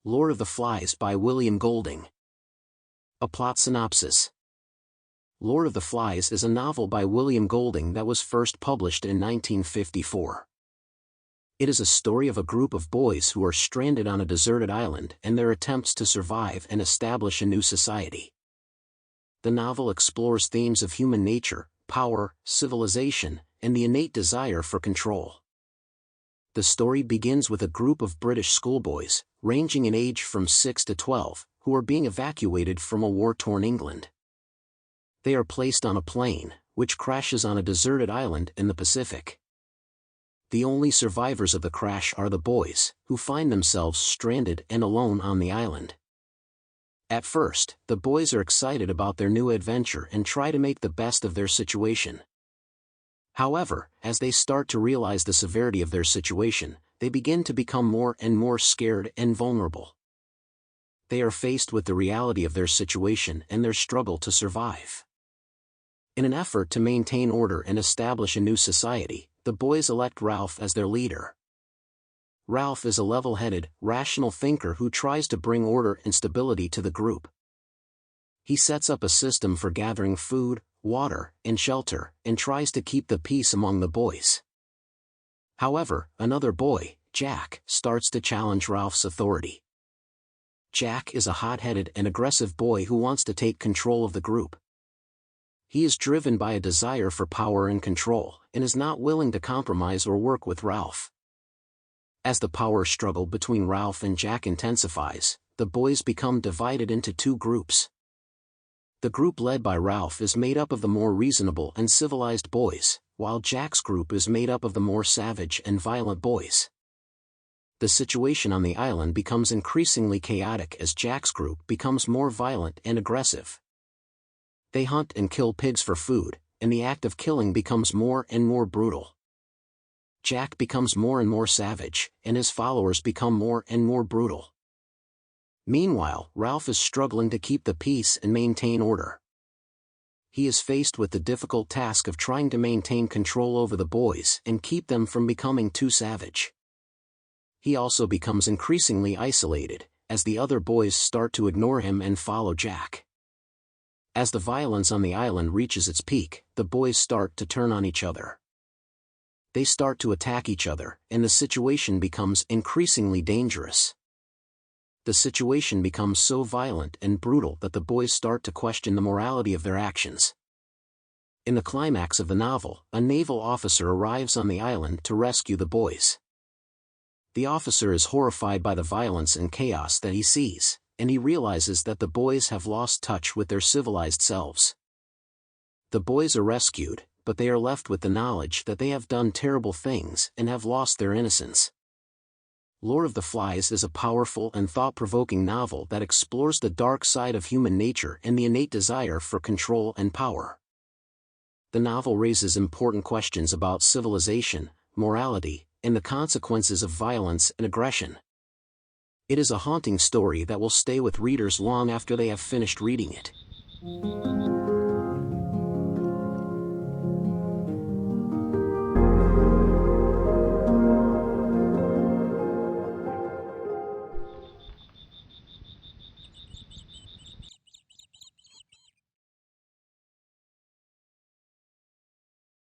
Lord of the Flies by William Golding. A plot synopsis. Lord of the Flies is a novel by William Golding that was first published in 1954. It is a story of a group of boys who are stranded on a deserted island and their attempts to survive and establish a new society. The novel explores themes of human nature, power, civilization, and the innate desire for control. The story begins with a group of British schoolboys, ranging in age from 6 to 12, who are being evacuated from a war-torn England. They are placed on a plane, which crashes on a deserted island in the Pacific. The only survivors of the crash are the boys, who find themselves stranded and alone on the island. At first, the boys are excited about their new adventure and try to make the best of their situation. However, as they start to realize the severity of their situation, they begin to become more and more scared and vulnerable. They are faced with the reality of their situation and their struggle to survive. In an effort to maintain order and establish a new society, the boys elect Ralph as their leader. Ralph is a level-headed, rational thinker who tries to bring order and stability to the group. He sets up a system for gathering food, water, and shelter, and tries to keep the peace among the boys. However, another boy, Jack, starts to challenge Ralph's authority. Jack is a hot-headed and aggressive boy who wants to take control of the group. He is driven by a desire for power and control, and is not willing to compromise or work with Ralph. As the power struggle between Ralph and Jack intensifies, the boys become divided into two groups. The group led by Ralph is made up of the more reasonable and civilized boys, while Jack's group is made up of the more savage and violent boys. The situation on the island becomes increasingly chaotic as Jack's group becomes more violent and aggressive. They hunt and kill pigs for food, and the act of killing becomes more and more brutal. Jack becomes more and more savage, and his followers become more and more brutal. Meanwhile, Ralph is struggling to keep the peace and maintain order. He is faced with the difficult task of trying to maintain control over the boys and keep them from becoming too savage. He also becomes increasingly isolated, as the other boys start to ignore him and follow Jack. As the violence on the island reaches its peak, the boys start to turn on each other. They start to attack each other, and the situation becomes increasingly dangerous. The situation becomes so violent and brutal that the boys start to question the morality of their actions. In the climax of the novel, a naval officer arrives on the island to rescue the boys. The officer is horrified by the violence and chaos that he sees, and he realizes that the boys have lost touch with their civilized selves. The boys are rescued, but they are left with the knowledge that they have done terrible things and have lost their innocence. Lord of the Flies is a powerful and thought-provoking novel that explores the dark side of human nature and the innate desire for control and power. The novel raises important questions about civilization, morality, and the consequences of violence and aggression. It is a haunting story that will stay with readers long after they have finished reading it.